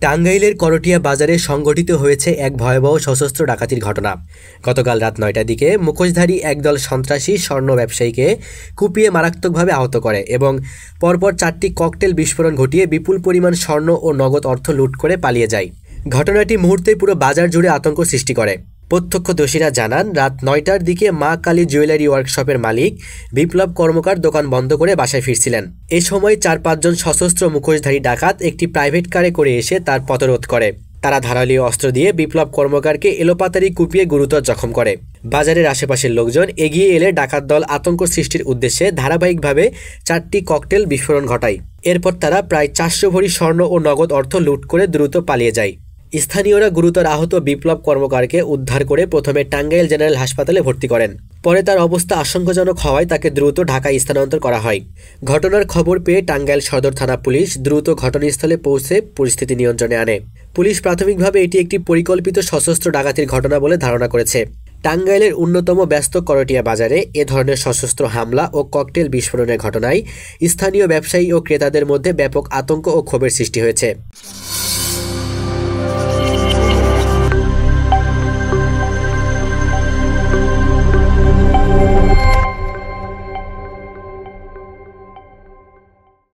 টাঙ্গাইলের করটিয়া বাজারে সংঘটিত হয়েছে এক ভয়াবহ সশস্ত্র ডাকাতির ঘটনা। গতকাল রাত ৯টার দিকে মুখোশধারী একদল সন্ত্রাসী স্বর্ণ ব্যবসায়ীকে কুপিয়ে মারাত্মকভাবে আহত করে এবং পরপর ৪টি ককটেল বিস্ফোরণ ঘটিয়ে বিপুল পরিমাণ স্বর্ণ ও নগদ অর্থ লুট করে পালিয়ে যায়। ঘটনাটি মুহূর্তে পুরো বাজার জুড়ে আতঙ্ক সৃষ্টি করে। প্রত্যক্ষদর্শীরা জানান, রাত ৯টার দিকে মা কালী জুয়েলারি ওয়ার্কশপের মালিক বিপ্লব কর্মকার দোকান বন্ধ করে বাসায় ফিরছিলেন। এ সময় ৪-৫ জন সশস্ত্র মুখোশধারী ডাকাত একটি প্রাইভেট কারে করে এসে তার পথরোধ করে। তারা ধারালো অস্ত্র দিয়ে বিপ্লব কর্মকারকে এলোপাতাড়ি কুপিয়ে গুরুতর জখম করে। বাজারের আশেপাশের লোকজন এগিয়ে এলে ডাকাত দল আতঙ্ক সৃষ্টির উদ্দেশ্যে ধারাবাহিকভাবে ৪টি ককটেল বিস্ফোরণ ঘটায়। এরপর তারা প্রায় ৪০০ ভরি স্বর্ণ ও নগদ অর্থ লুট করে দ্রুত পালিয়ে যায়। স্থানীয়রা গুরুতর আহত বিপ্লব কর্মকারকে উদ্ধার করে প্রথমে টাঙ্গাইল জেনারেল হাসপাতালে ভর্তি করেন। পরে তার অবস্থা আশঙ্কাজনক হওয়ায় তাকে দ্রুত ঢাকায় স্থানান্তর করা হয়। ঘটনার খবর পেয়ে টাঙ্গাইল সদর থানা পুলিশ দ্রুত ঘটনাস্থলে পৌঁছে পরিস্থিতি নিয়ন্ত্রণে আনে। পুলিশ প্রাথমিকভাবে এটি একটি পরিকল্পিত সশস্ত্র ডাকাতির ঘটনা বলে ধারণা করেছে। টাঙ্গাইলের অন্যতম ব্যস্ত করটিয়া বাজারে এ ধরনের সশস্ত্র হামলা ও ককটেল বিস্ফোরণের ঘটনায় স্থানীয় ব্যবসায়ী ও ক্রেতাদের মধ্যে ব্যাপক আতঙ্ক ও ক্ষোভের সৃষ্টি হয়েছে।